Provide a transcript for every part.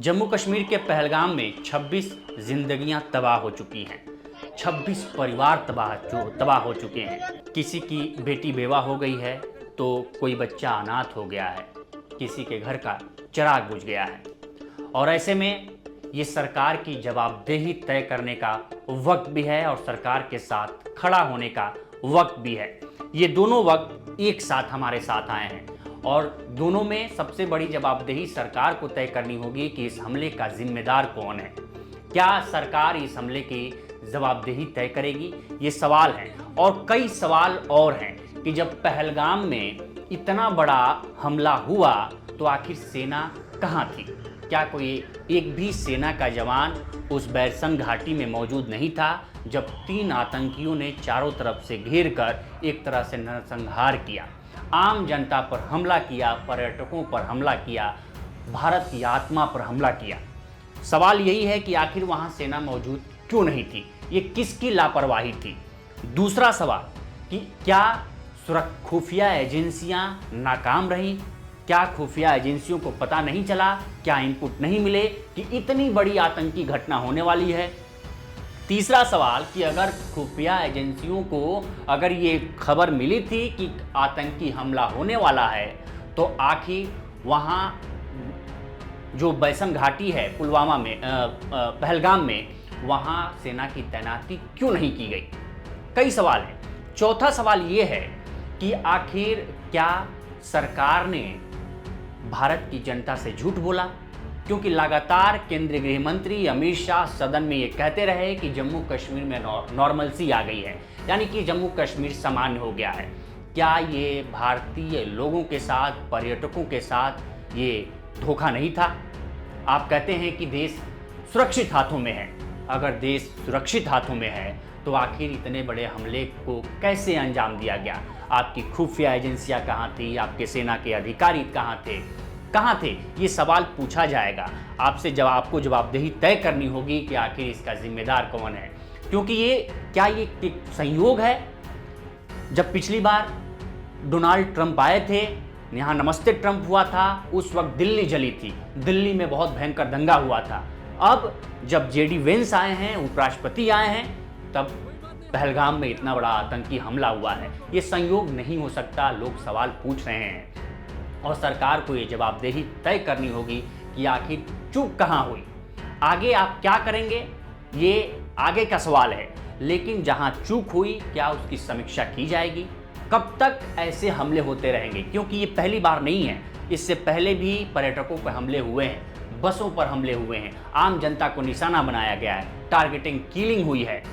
जम्मू कश्मीर के पहलगाम में 26 जिंदगियां तबाह हो चुकी हैं। 26 परिवार तबाह हो चुके हैं। किसी की बेटी बेवा हो गई है तो कोई बच्चा अनाथ हो गया है, किसी के घर का चिराग बुझ गया है। और ऐसे में ये सरकार की जवाबदेही तय करने का वक्त भी है और सरकार के साथ खड़ा होने का वक्त भी है। ये दोनों वक्त एक साथ हमारे साथ आए हैं और दोनों में सबसे बड़ी जवाबदेही सरकार को तय करनी होगी कि इस हमले का जिम्मेदार कौन है। क्या सरकार इस हमले की जवाबदेही तय करेगी? ये सवाल हैं और कई सवाल और हैं कि जब पहलगाम में इतना बड़ा हमला हुआ तो आखिर सेना कहाँ थी? क्या कोई एक भी सेना का जवान उस बैरसंग घाटी में मौजूद नहीं था जब 3 आतंकियों ने चारों तरफ से घेर कर एक तरह से नरसंहार किया, आम जनता पर हमला किया, पर्यटकों पर हमला किया, भारत की आत्मा पर हमला किया? सवाल यही है कि आखिर वहां सेना मौजूद क्यों नहीं थी? ये किसकी लापरवाही थी? दूसरा सवाल कि क्या खुफिया एजेंसियां नाकाम रहीं? क्या खुफिया एजेंसियों को पता नहीं चला? क्या इनपुट नहीं मिले कि इतनी बड़ी आतंकी घटना होने वाली है? तीसरा सवाल कि अगर खुफिया एजेंसियों को अगर ये खबर मिली थी कि आतंकी हमला होने वाला है तो आखिर वहाँ जो बैरसंग घाटी है पुलवामा में पहलगाम में वहाँ सेना की तैनाती क्यों नहीं की गई? कई सवाल हैं। चौथा सवाल ये है कि आखिर क्या सरकार ने भारत की जनता से झूठ बोला? क्योंकि लगातार केंद्रीय गृह मंत्री अमित शाह सदन में ये कहते रहे कि जम्मू कश्मीर में नॉर्मलसी आ गई है, यानी कि जम्मू कश्मीर सामान्य हो गया है। क्या ये भारतीय लोगों के साथ, पर्यटकों के साथ ये धोखा नहीं था? आप कहते हैं कि देश सुरक्षित हाथों में है। अगर देश सुरक्षित हाथों में है तो आखिर इतने बड़े हमले को कैसे अंजाम दिया गया? आपकी खुफिया एजेंसियां कहाँ थी? आपके सेना के अधिकारी कहाँ थे? ये सवाल पूछा जाएगा आपसे। जब आपको जवाबदेही तय करनी होगी कि आखिर इसका जिम्मेदार कौन है। क्योंकि ये एक संयोग है? जब पिछली बार डोनाल्ड ट्रंप आए थे, यहाँ नमस्ते ट्रंप हुआ था, उस वक्त दिल्ली जली थी, दिल्ली में बहुत भयंकर दंगा हुआ था। अब जब जेडी वेंस आए हैं, उपराष्ट्रपति आए हैं, तब पहलगाम में इतना बड़ा आतंकी हमला हुआ है। ये संयोग नहीं हो सकता। लोग सवाल पूछ रहे हैं और सरकार को ये जवाबदेही तय करनी होगी कि आखिर चूक कहाँ हुई। आगे आप क्या करेंगे, ये आगे का सवाल है। लेकिन जहाँ चूक हुई, क्या उसकी समीक्षा की जाएगी? कब तक ऐसे हमले होते रहेंगे? क्योंकि ये पहली बार नहीं है। इससे पहले भी पर्यटकों पर हमले हुए हैं, बसों पर हमले हुए हैं, आम जनता को निशाना बनाया गया है, टारगेटिंग किलिंग हुई है।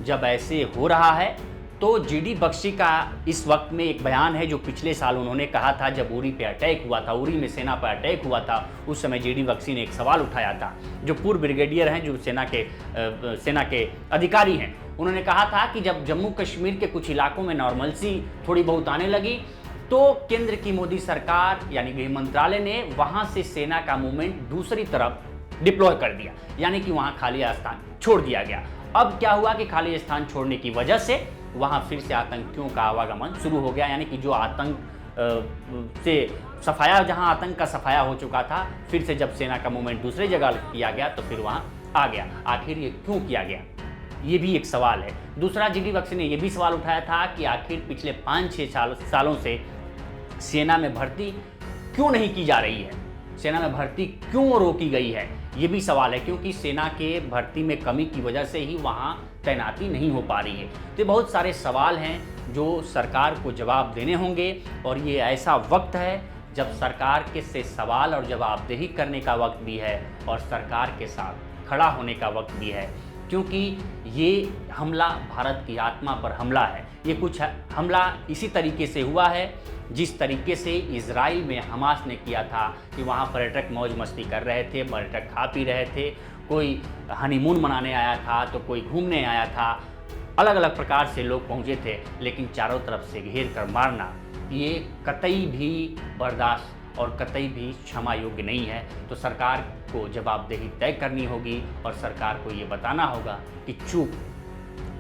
जब ऐसे हो रहा है तो जीडी बख्शी का इस वक्त में एक बयान है जो पिछले साल उन्होंने कहा था जब उरी पे अटैक हुआ था, उरी में सेना पर अटैक हुआ था। उस समय जीडी बख्शी ने एक सवाल उठाया था, जो पूर्व ब्रिगेडियर हैं, जो सेना के अधिकारी हैं। उन्होंने कहा था कि जब जम्मू कश्मीर के कुछ इलाकों में नॉर्मलसी थोड़ी बहुत आने लगी तो केंद्र की मोदी सरकार यानी गृह मंत्रालय ने वहाँ से सेना का मूवमेंट दूसरी तरफ डिप्लॉय कर दिया, यानी कि वहाँ खाली स्थान छोड़ दिया गया। अब क्या हुआ कि खाली स्थान छोड़ने की वजह से वहाँ फिर से आतंकियों का आवागमन शुरू हो गया, यानी कि जो आतंक से सफाया, जहाँ आतंक का सफाया हो चुका था, फिर से जब सेना का मूवमेंट दूसरी जगह किया गया तो फिर वहाँ आ गया। आखिर ये क्यों किया गया, ये भी एक सवाल है। दूसरा, जीडी बख्शी ने यह भी सवाल उठाया था कि आखिर पिछले 5-6 सालों से सेना में भर्ती क्यों नहीं की जा रही है, सेना में भर्ती क्यों रोकी गई है? ये भी सवाल है, क्योंकि सेना के भर्ती में कमी की वजह से ही वहाँ तैनाती नहीं हो पा रही है। तो बहुत सारे सवाल हैं जो सरकार को जवाब देने होंगे और ये ऐसा वक्त है जब सरकार के से सवाल और जवाबदेही करने का वक्त भी है और सरकार के साथ खड़ा होने का वक्त भी है। क्योंकि ये हमला भारत की आत्मा पर हमला है। ये कुछ हमला इसी तरीके से हुआ है जिस तरीके से इजराइल में हमास ने किया था कि वहाँ पर्यटक मौज मस्ती कर रहे थे, पर्यटक खा पी रहे थे, कोई हनीमून मनाने आया था तो कोई घूमने आया था, अलग अलग प्रकार से लोग पहुँचे थे, लेकिन चारों तरफ से घेर कर मारना ये कतई भी बर्दाश्त और कतई भी क्षमा योग्य नहीं है। तो सरकार को जवाबदेही तय करनी होगी और सरकार को ये बताना होगा कि चूक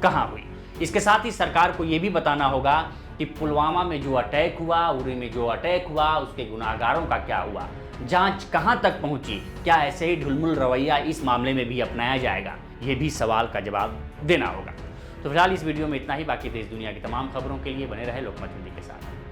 कहाँ हुई। इसके साथ ही सरकार को ये भी बताना होगा कि पुलवामा में जो अटैक हुआ, उरी में जो अटैक हुआ, उसके गुनाहगारों का क्या हुआ। जांच कहां तक पहुंची? क्या ऐसे ही ढुलमुल रवैया इस मामले में भी अपनाया जाएगा? ये भी सवाल का जवाब देना होगा। तो फिलहाल इस वीडियो में इतना ही। बाकी देश दुनिया की तमाम खबरों के लिए बने रहे लोकमत हिंदी के साथ।